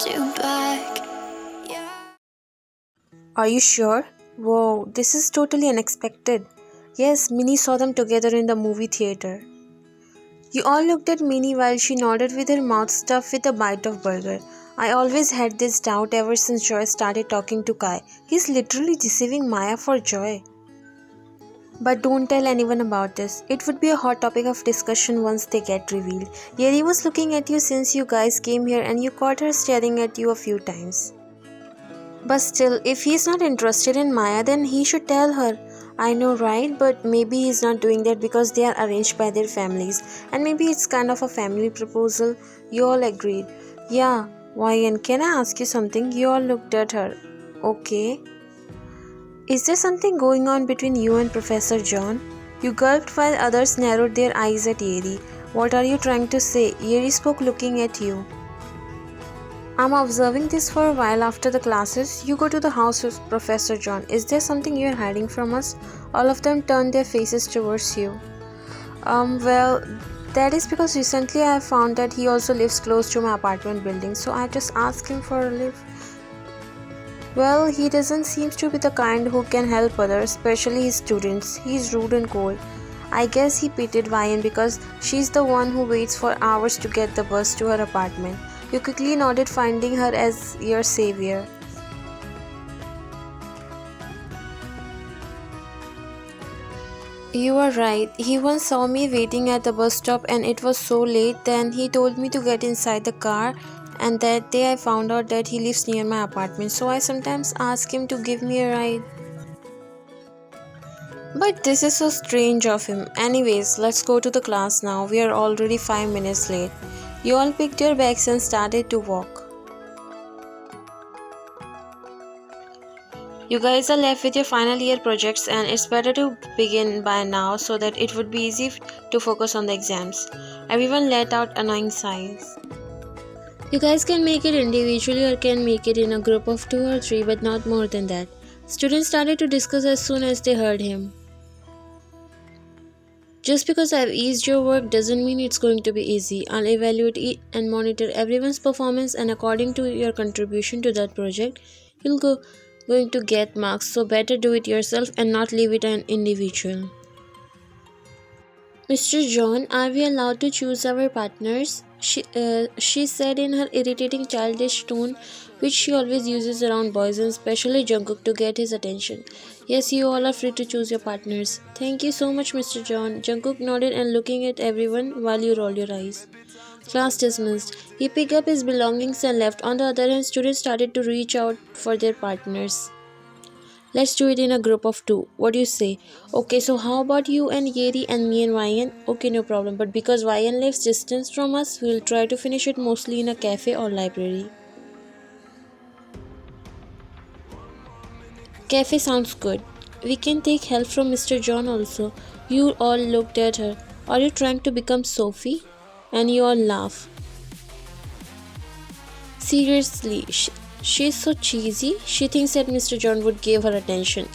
you back. Are you sure? Whoa, this is totally unexpected. Yes, Minnie saw them together in the movie theater. You all looked at Minnie while she nodded with her mouth stuffed with a bite of burger. I always had this doubt ever since Joy started talking to Kai. He's literally deceiving Maya for joy. But don't tell anyone about this. It would be a hot topic of discussion once they get revealed. Yeri was looking at you since you guys came here and you caught her staring at you a few times. But still, if he's not interested in Maya, then he should tell her. I know, right? But maybe he's not doing that because they are arranged by their families. And maybe it's kind of a family proposal. You all agreed. Yeah, Ryan, can I ask you something? You all looked at her. Okay. Is there something going on between you and Professor John? You gulped while others narrowed their eyes at Yeri. What are you trying to say? Yeri spoke looking at you. I'm observing this for a while after the classes. You go to the house with Professor John. Is there something you're hiding from us? All of them turned their faces towards you. Well, that is because recently I found that he also lives close to my apartment building, so I just asked him for a lift. Well, he doesn't seem to be the kind who can help others, especially his students. He's rude and cold. I guess he pitied Vian because she's the one who waits for hours to get the bus to her apartment. You quickly nodded, finding her as your savior. You are right. He once saw me waiting at the bus stop and it was so late. Then he told me to get inside the car, and that day I found out that he lives near my apartment, so I sometimes ask him to give me a ride. But this is so strange of him. Anyways, let's go to the class now. We are already 5 minutes late. You all picked your bags and started to walk. You guys are left with your final year projects, and it's better to begin by now so that it would be easy to focus on the exams. Everyone let out annoying sighs. You guys can make it individually or can make it in a group of 2 or 3, but not more than that. Students started to discuss as soon as they heard him. Just because I've eased your work doesn't mean it's going to be easy. I'll evaluate it and monitor everyone's performance, and according to your contribution to that project, you'll going to get marks, so better do it yourself and not leave it an individual. Mr. John, are we allowed to choose our partners? She said in her irritating childish tone, which she always uses around boys and especially Jungkook to get his attention. Yes, you all are free to choose your partners. Thank you so much, Mr. John. Jungkook nodded and looking at everyone while you rolled your eyes. Class dismissed. He picked up his belongings and left. On the other hand, students started to reach out for their partners. Let's do it in a group of 2. What do you say? Okay, so how about you and Yeri and me and Ryan? Okay, no problem. But because Ryan lives distance from us, we'll try to finish it mostly in a cafe or library. Cafe sounds good. We can take help from Mr. John also. You all looked at her. Are you trying to become Sophie? And you all laugh. Seriously, she's so cheesy. She thinks that Mr. John would give her attention.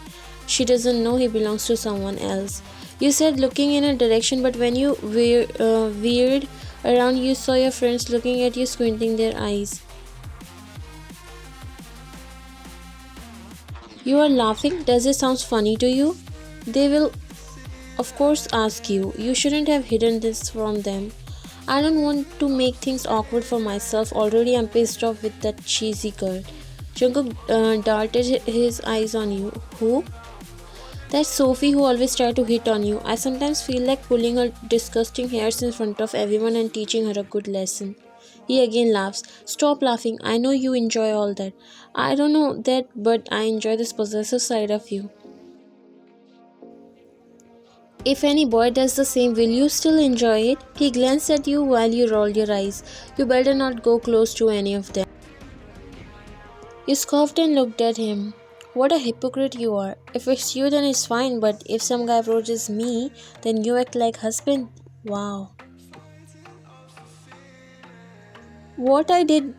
She doesn't know he belongs to someone else. You said looking in a direction, but when you veered around, you saw your friends looking at you, squinting their eyes. You are laughing? Does it sound funny to you? They will, of course, ask you. You shouldn't have hidden this from them. I don't want to make things awkward for myself. Already I'm pissed off with that cheesy girl. Jungkook darted his eyes on you. Who? That Sophie who always tried to hit on you. I sometimes feel like pulling her disgusting hairs in front of everyone and teaching her a good lesson. He again laughs. Stop laughing. I know you enjoy all that. I don't know that, but I enjoy this possessive side of you. If any boy does the same, will you still enjoy it? He glanced at you while you rolled your eyes. You better not go close to any of them. You scoffed and looked at him. What a hypocrite you are. If it's you, then it's fine, but if some guy approaches me, then you act like husband. Wow. What I did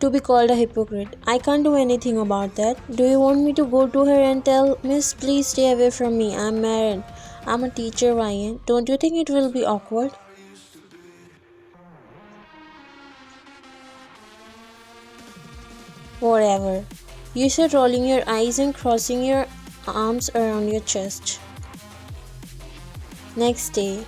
to be called a hypocrite? I can't do anything about that. Do you want me to go to her and tell, Miss, please stay away from me. I'm married. I'm a teacher, Ryan. Don't you think it will be awkward? Whatever. You said rolling your eyes and crossing your arms around your chest. Next day,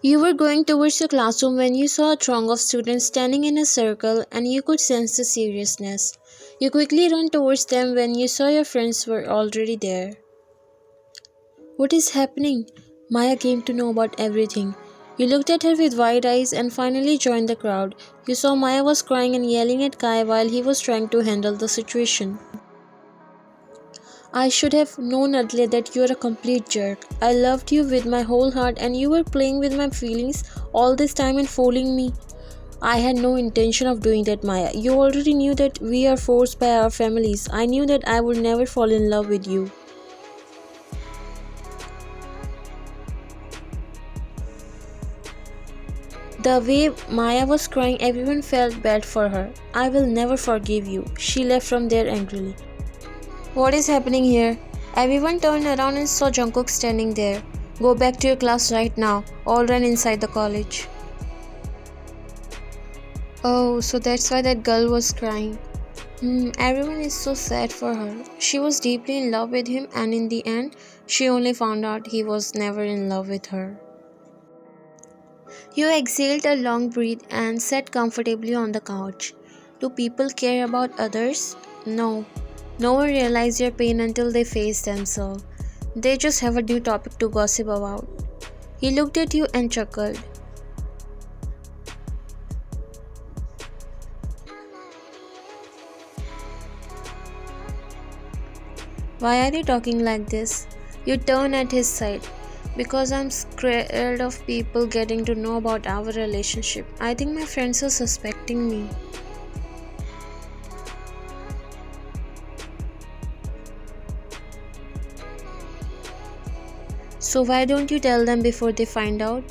you were going towards your classroom when you saw a throng of students standing in a circle and you could sense the seriousness. You quickly ran towards them when you saw your friends were already there. What is happening? Maya came to know about everything. You looked at her with wide eyes and finally joined the crowd. You saw Maya was crying and yelling at Kai while he was trying to handle the situation. I should have known earlier that you are a complete jerk. I loved you with my whole heart and you were playing with my feelings all this time and fooling me. I had no intention of doing that, Maya. You already knew that we are forced by our families. I knew that I would never fall in love with you. The way Maya was crying, everyone felt bad for her. I will never forgive you. She left from there angrily. What is happening here? Everyone turned around and saw Jungkook standing there. Go back to your class right now. All ran inside the college. Oh, so that's why that girl was crying. Everyone is so sad for her. She was deeply in love with him, and in the end, she only found out he was never in love with her. You exhaled a long breath and sat comfortably on the couch. Do people care about others? No. No one realizes your pain until they face themselves. They just have a new topic to gossip about. He looked at you and chuckled. Why are you talking like this? You turn at his side. Because I'm scared of people getting to know about our relationship. I think my friends are suspecting me. So why don't you tell them before they find out?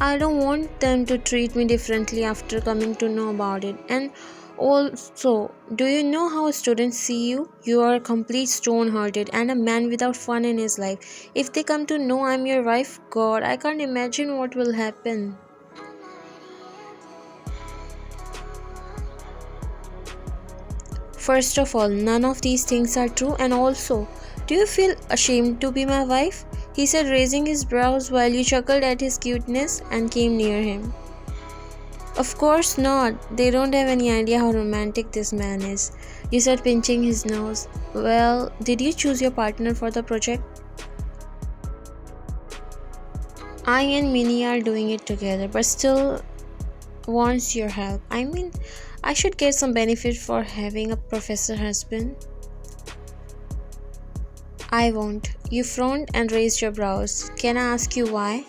I don't want them to treat me differently after coming to know about it. And also, do you know how students see you? You are a complete stone hearted and a man without fun in his life. If they come to know I'm your wife, God, I can't imagine what will happen. First of all, none of these things are true, and also, do you feel ashamed to be my wife? He said, raising his brows while you chuckled at his cuteness and came near him. Of course not. They don't have any idea how romantic this man is. You said, pinching his nose. Well, did you choose your partner for the project? I and Minnie are doing it together, but still wants your help. I mean, I should get some benefit for having a professor husband. I won't. You frowned and raised your brows. Can I ask you why?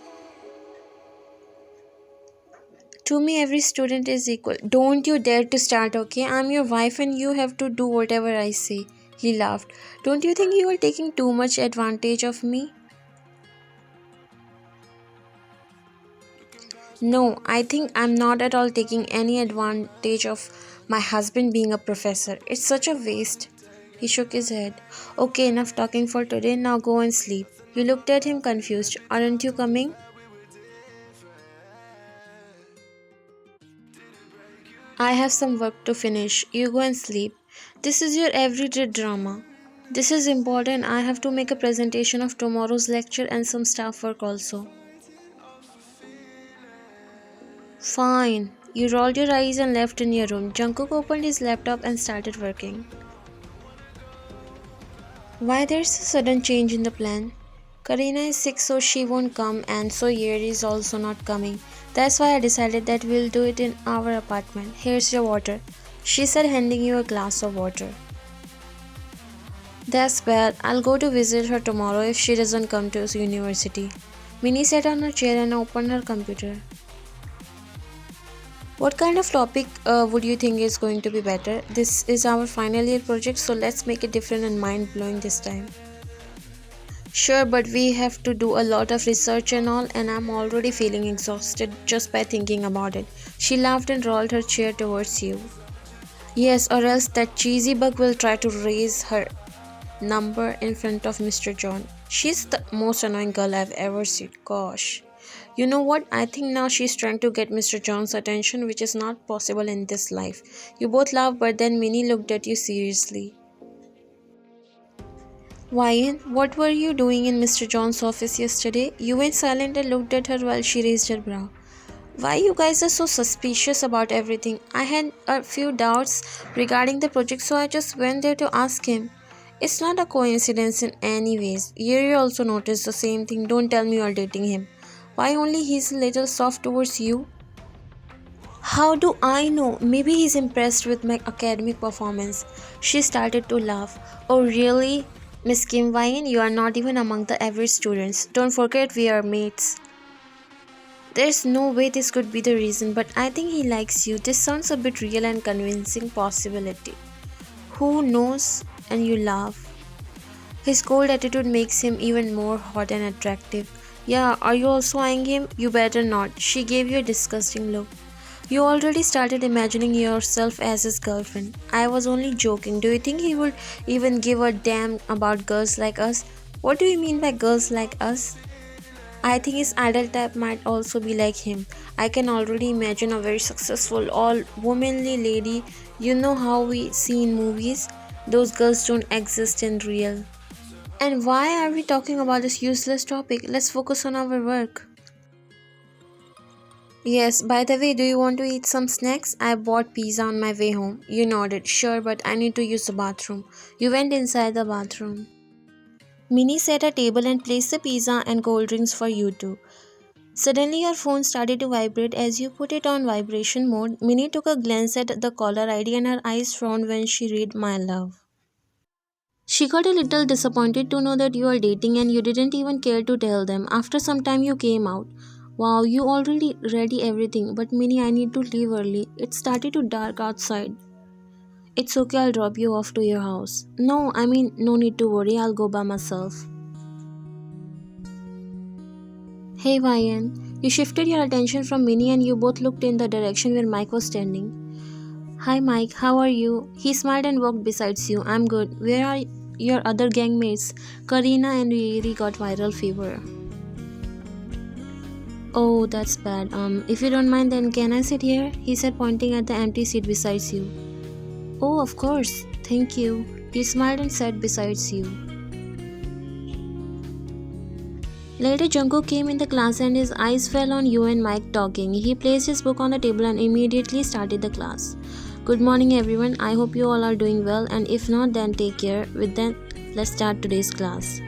To me, every student is equal. Don't you dare to start, okay? I'm your wife and you have to do whatever I say. He laughed. Don't you think you are taking too much advantage of me? No, I think I'm not at all taking any advantage of my husband being a professor. It's such a waste. He shook his head. Okay, enough talking for today. Now go and sleep. You looked at him confused. Aren't you coming? I have some work to finish. You go and sleep. This is your everyday drama. This is important. I have to make a presentation of tomorrow's lecture and some staff work also. Fine. You rolled your eyes and left in your room. Jungkook opened his laptop and started working. Why there's a sudden change in the plan? Karina is sick so she won't come and so Yeri is also not coming. That's why I decided that we'll do it in our apartment. Here's your water. She said handing you a glass of water. That's bad. I'll go to visit her tomorrow if she doesn't come to university. Minnie sat on her chair and opened her computer. What kind of topic would you think is going to be better? This is our final year project, so let's make it different and mind blowing this time. Sure, but we have to do a lot of research and all, and I'm already feeling exhausted just by thinking about it. She laughed and rolled her chair towards you. Yes, or else that cheesy bug will try to raise her number in front of Mr. John. She's the most annoying girl I've ever seen. Gosh. You know what? I think now she's trying to get Mr. John's attention, which is not possible in this life. You both laughed, but then Minnie looked at you seriously. Wyan, what were you doing in Mr. John's office yesterday? You went silent and looked at her while she raised her brow. Why you guys are so suspicious about everything? I had a few doubts regarding the project, so I just went there to ask him. It's not a coincidence in any ways. Yuri also noticed the same thing. Don't tell me you're dating him. Why only he's a little soft towards you? How do I know? Maybe he's impressed with my academic performance. She started to laugh. Oh really? Miss Kim Wyan, you are not even among the average students. Don't forget we are mates. There's no way this could be the reason, but I think he likes you. This sounds a bit real and convincing possibility. Who knows? And you laugh. His cold attitude makes him even more hot and attractive. Yeah, are you also eyeing him? You better not. She gave you a disgusting look. You already started imagining yourself as his girlfriend. I was only joking. Do you think he would even give a damn about girls like us? What do you mean by girls like us? I think his idol type might also be like him. I can already imagine a very successful, all womanly lady. You know how we see in movies? Those girls don't exist in real. And why are we talking about this useless topic? Let's focus on our work. Yes, by the way, do you want to eat some snacks? I bought pizza on my way home. You nodded. Sure, but I need to use the bathroom. You went inside the bathroom. Minnie set a table and placed the pizza and cold drinks for you two. Suddenly, your phone started to vibrate as you put it on vibration mode. Minnie took a glance at the caller ID and her eyes frowned when she read My Love. She got a little disappointed to know that you are dating and you didn't even care to tell them. After some time, you came out. Wow, you already ready everything, but Minnie, I need to leave early. It started to dark outside. It's okay, I'll drop you off to your house. No, I mean, no need to worry, I'll go by myself. Hey Ryan, you shifted your attention from Minnie and you both looked in the direction where Mike was standing. Hi Mike, how are you? He smiled and walked beside you. I'm good. Where are your other gang mates? Karina and Riri got viral fever. Oh, that's bad. If you don't mind, then can I sit here? He said, pointing at the empty seat beside you. Oh, of course. Thank you. He smiled and sat beside you. Later, Jungkook came in the class and his eyes fell on you and Mike talking. He placed his book on the table and immediately started the class. Good morning, everyone. I hope you all are doing well, and if not, then take care. With that, let's start today's class.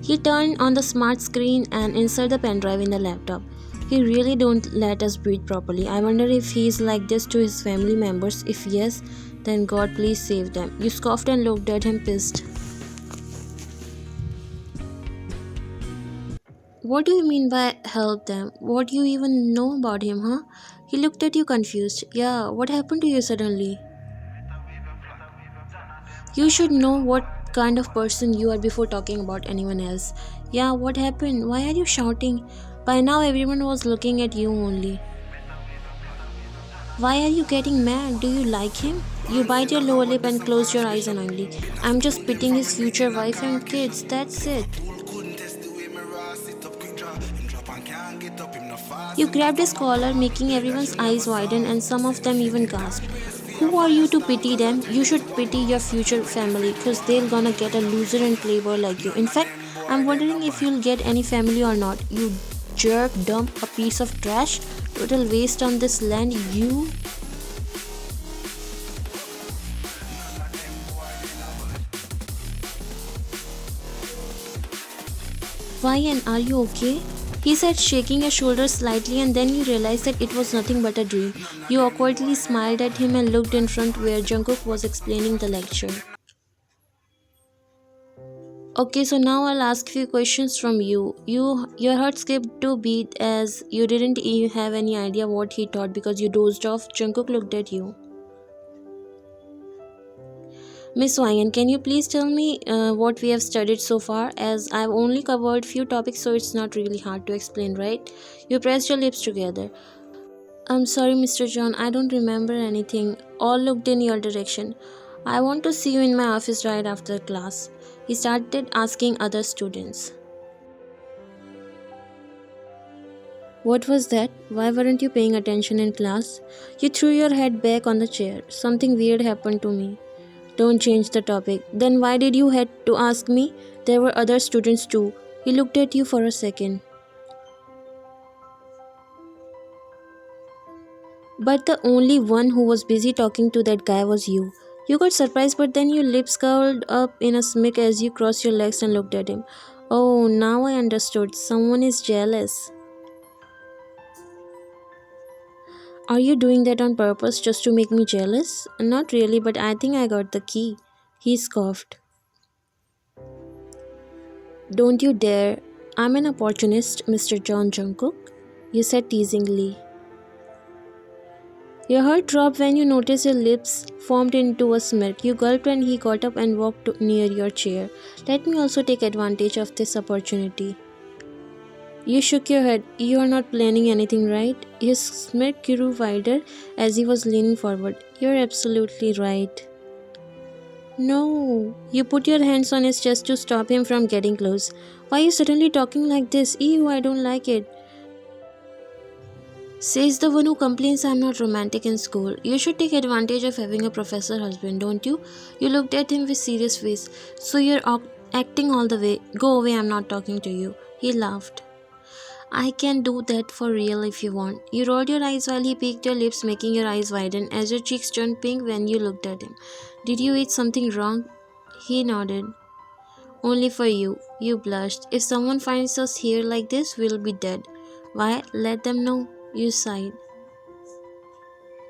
He turned on the smart screen and inserted the pen drive in the laptop. He really don't let us breathe properly. I wonder if he's like this to his family members. If yes, then God please save them. You scoffed and looked at him pissed. What do you mean by help them? What do you even know about him, huh? He looked at you confused. Yeah, what happened to you suddenly? You should know what kind of person you are before talking about anyone else. Yeah, what happened? Why are you shouting? By now everyone was looking at you only. Why are you getting mad? Do you like him? You bite your lower lip and close your eyes annoyingly. I'm just pitying his future wife and kids, that's it. You grabbed his collar, making everyone's eyes widen and some of them even gasped. Who are you to pity them? You should pity your future family because they're gonna get a loser and playboy like you. In fact, I'm wondering if you'll get any family or not. You jerk, dump, a piece of trash, total waste on this land, you. Ryan, are you okay? He said, shaking his shoulders slightly, and then he realized that it was nothing but a dream. You awkwardly smiled at him and looked in front where Jungkook was explaining the lecture. Okay, so now I'll ask few questions from you. Your heart skipped to beat as you didn't even have any idea what he taught because you dozed off. Jungkook looked at you. Miss Wang, can you please tell me what we have studied so far? As I've only covered few topics, so it's not really hard to explain, right? You pressed your lips together. I'm sorry, Mr. John, I don't remember anything. All looked in your direction. I want to see you in my office right after class. He started asking other students. What was that? Why weren't you paying attention in class? You threw your head back on the chair. Something weird happened to me. Don't change the topic. Then why did you had to ask me? There were other students too. He looked at you for a second. But the only one who was busy talking to that guy was you. You got surprised, but then your lips curled up in a smirk as you crossed your legs and looked at him. Oh, now I understood. Someone is jealous. Are you doing that on purpose just to make me jealous? Not really, but I think I got the key. He scoffed. Don't you dare. I'm an opportunist, Mr. John Jungkook. You said teasingly. Your heart dropped when you noticed your lips formed into a smirk. You gulped and he got up and walked near your chair. Let me also take advantage of this opportunity. You shook your head. You are not planning anything, right? His smirk grew wider as he was leaning forward. You're absolutely right. No. You put your hands on his chest to stop him from getting close. Why are you suddenly talking like this? Ew, I don't like it. Says the one who complains I'm not romantic in school. You should take advantage of having a professor husband, don't you? You looked at him with serious face. So you're acting all the way. Go away, I'm not talking to you. He laughed. I can do that for real if you want. You rolled your eyes while he peeked your lips, making your eyes widen as your cheeks turned pink when you looked at him. Did you eat something wrong? He nodded. Only for you. You blushed. If someone finds us here like this, we'll be dead. Why? Let them know. You sighed.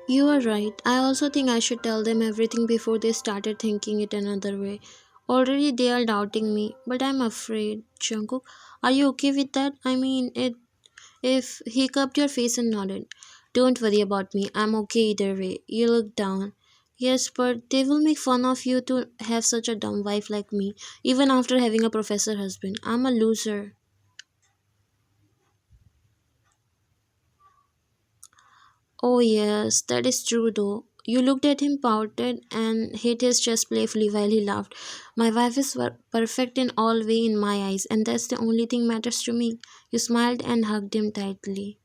You are right. I also think I should tell them everything before they started thinking it another way. Already they are doubting me, but I'm afraid. Jungkook, are you okay with that? I mean, if he cupped your face and nodded. Don't worry about me. I'm okay either way. You looked down. Yes, but they will make fun of you to have such a dumb wife like me, even after having a professor husband. I'm a loser. Oh, yes, that is true though. You looked at him, pouted, and hit his chest playfully while he laughed. My wife is perfect in all way in my eyes, and that's the only thing matters to me. You smiled and hugged him tightly.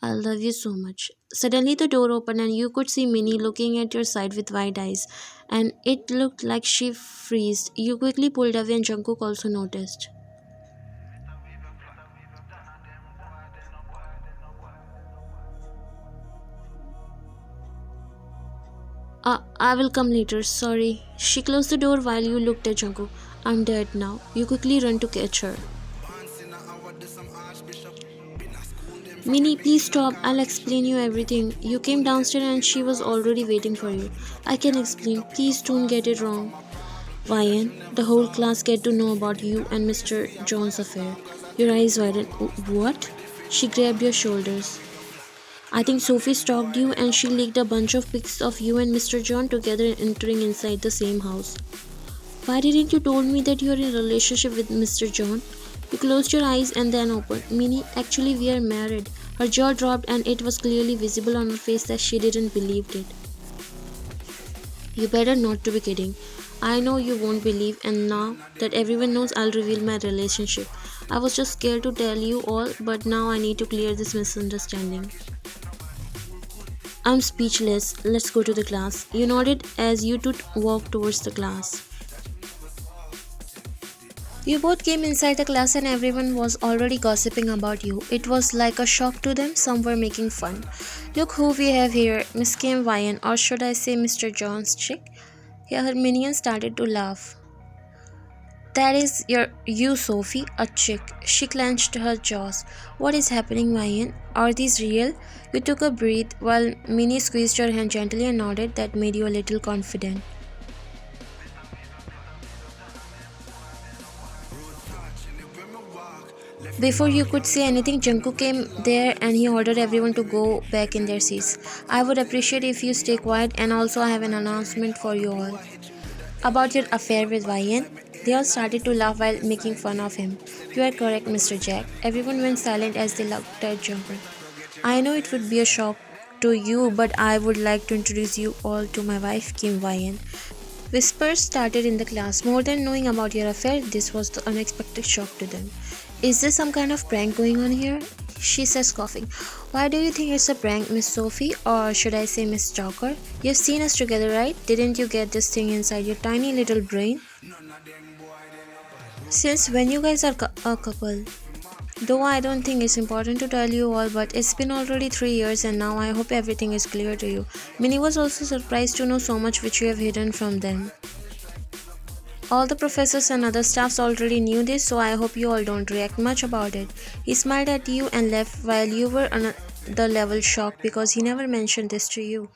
I love you so much. Suddenly the door opened and you could see Minnie looking at your side with wide eyes, and it looked like she freezed. You quickly pulled away and Jungkook also noticed. I will come later, sorry. She closed the door while you looked at Jungkook. I'm dead now. You quickly run to catch her. Minnie, please stop. I'll explain you everything. You came downstairs and she was already waiting for you. I can explain. Please don't get it wrong. Ryan, the whole class get to know about you and Mr. John's affair. Your eyes widened. What? She grabbed your shoulders. I think Sophie stalked you and she leaked a bunch of pics of you and Mr. John together entering inside the same house. Why didn't you told me that you are in a relationship with Mr. John? You closed your eyes and then opened. Minnie, actually we are married. Her jaw dropped and it was clearly visible on her face that she didn't believe it. You better not to be kidding. I know you won't believe, and now that everyone knows, I'll reveal my relationship. I was just scared to tell you all, but now I need to clear this misunderstanding. I'm speechless. Let's go to the class. You nodded as you two walked towards the class. You both came inside the class and everyone was already gossiping about you. It was like a shock to them, some were making fun. Look who we have here, Miss Kim Ryan, or should I say Mr. John's chick? Yeah, her minion started to laugh. That is you, Sophie, a chick. She clenched her jaws. What is happening, Ryan? Are these real? You took a breath while Minnie squeezed your hand gently and nodded. That made you a little confident. Before you could say anything, Jungkook came there and he ordered everyone to go back in their seats. I would appreciate if you stay quiet, and also I have an announcement for you all. About your affair with Ryan. They all started to laugh while making fun of him. You are correct, Mr. Jack. Everyone went silent as they looked at Jungkook. I know it would be a shock to you, but I would like to introduce you all to my wife, Kim Ryan. Whispers started in the class. More than knowing about your affair, this was the unexpected shock to them. Is there some kind of prank going on here? she says, coughing. Why do you think it's a prank, Miss Sophie? Or should I say, Miss Stalker? You've seen us together, right? Didn't you get this thing inside your tiny little brain? Since when you guys are a couple? Though I don't think it's important to tell you all, but it's been already 3 years and now I hope everything is clear to you. Minnie was also surprised to know so much which you have hidden from them. All the professors and other staffs already knew this, so I hope you all don't react much about it. He smiled at you and left while you were on the level shocked because he never mentioned this to you.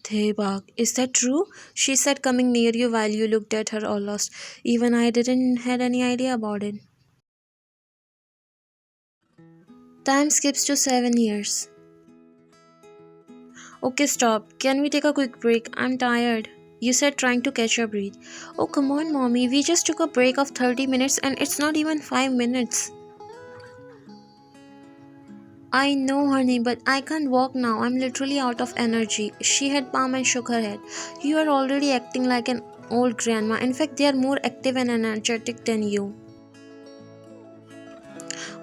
Thebak, is that true? She said, coming near you while you looked at her all lost. Even I didn't had any idea about it. Time skips to 7 years. Okay, stop. Can we take a quick break? I'm tired. You said, trying to catch your breath. Oh, come on, mommy. We just took a break of 30 minutes and it's not even 5 minutes. I know, honey, but I can't walk now. I'm literally out of energy. She had palm and shook her head. You are already acting like an old grandma. In fact, they are more active and energetic than you.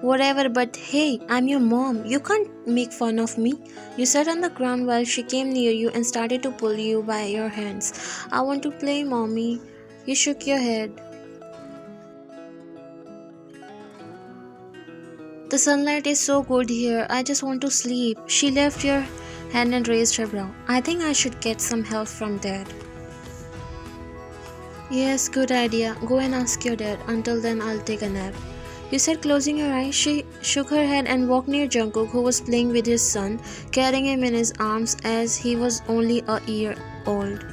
Whatever, but hey, I'm your mom. You can't make fun of me. You sat on the ground while she came near you and started to pull you by your hands. I want to play, mommy. You shook your head. The sunlight is so good here. I just want to sleep. She left your hand and raised her brow. I think I should get some help from dad. Yes, good idea. Go and ask your dad. Until then, I'll take a nap. You said, closing her eyes. She shook her head and walked near Jungkook, who was playing with his son, carrying him in his arms as he was only a year old.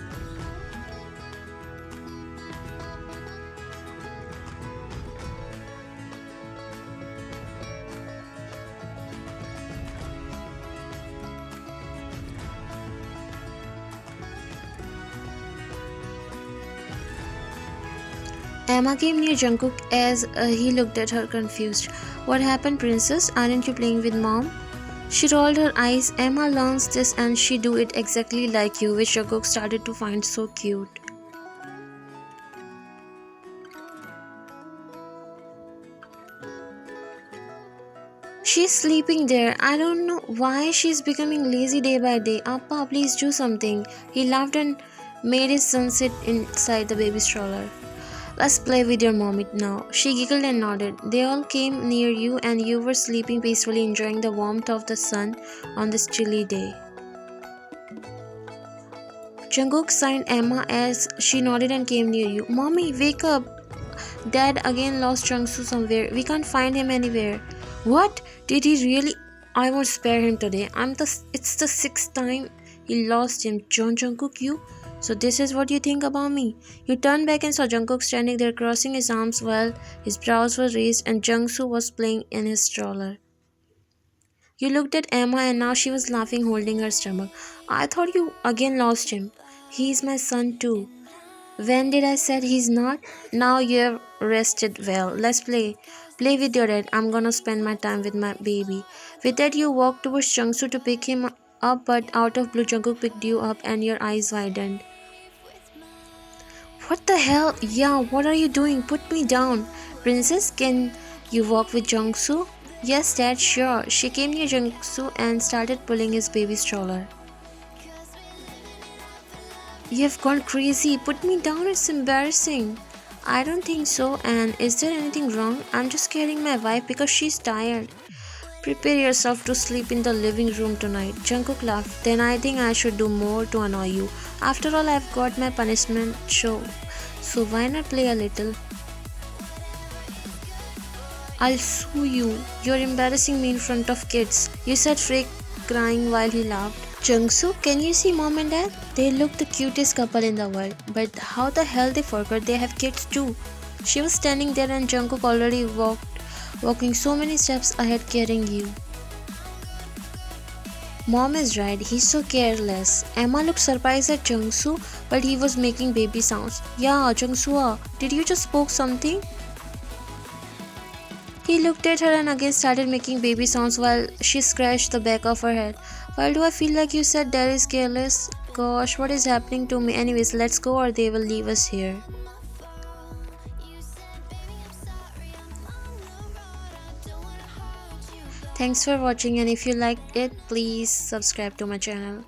Emma came near Jungkook as he looked at her confused. What happened, princess? Aren't you playing with mom? She rolled her eyes. Emma learns this and she do it exactly like you, which Jungkook started to find so cute. She's sleeping there. I don't know why she's becoming lazy day by day. Appa, please do something. He laughed and made his son sit inside the baby stroller. Let's play with your mommy now. She giggled and nodded. They all came near you and you were sleeping peacefully, enjoying the warmth of the sun on this chilly day. Jungkook signed Emma as she nodded and came near you. Mommy, wake up! Dad again lost Jungsu somewhere. We can't find him anywhere. What? Did he really? I won't spare him today. It's the 6th time he lost him. Jungkook, you? So this is what you think about me? You turned back and saw Jungkook standing there crossing his arms while his brows were raised and Jungsu was playing in his stroller. You looked at Emma and now she was laughing, holding her stomach. I thought you again lost him. He's my son too. When did I said he's not? Now you have rested well. Let's play. Play with your dad. I'm gonna spend my time with my baby. With that you walked towards Jungsu to pick him up, but out of blue Jungkook picked you up and your eyes widened. What the hell? Yeah, what are you doing? Put me down. Princess, can you walk with Jungsu? Yes, Dad, sure. She came near Jungsu and started pulling his baby stroller. You've gone crazy. Put me down, it's embarrassing. I don't think so. And is there anything wrong? I'm just carrying my wife because she's tired. Prepare yourself to sleep in the living room tonight. Jungkook laughed. Then I think I should do more to annoy you. After all, I've got my punishment show. So why not play a little? I'll sue you. You're embarrassing me in front of kids. You said, Freak, crying while he laughed. Jungsu, can you see mom and dad? They look the cutest couple in the world. But how the hell they forgot they have kids too? She was standing there and Jungkook already walking so many steps ahead carrying you. Mom is right, he's so careless. Emma looked surprised at Jungsu, but he was making baby sounds. Yeah, Jungsu, did you just spoke something? He looked at her and again started making baby sounds while she scratched the back of her head. Why do I feel like you said dad is careless? Gosh, what is happening to me? Anyways, let's go or they will leave us here. Thanks for watching, and if you liked it, please subscribe to my channel.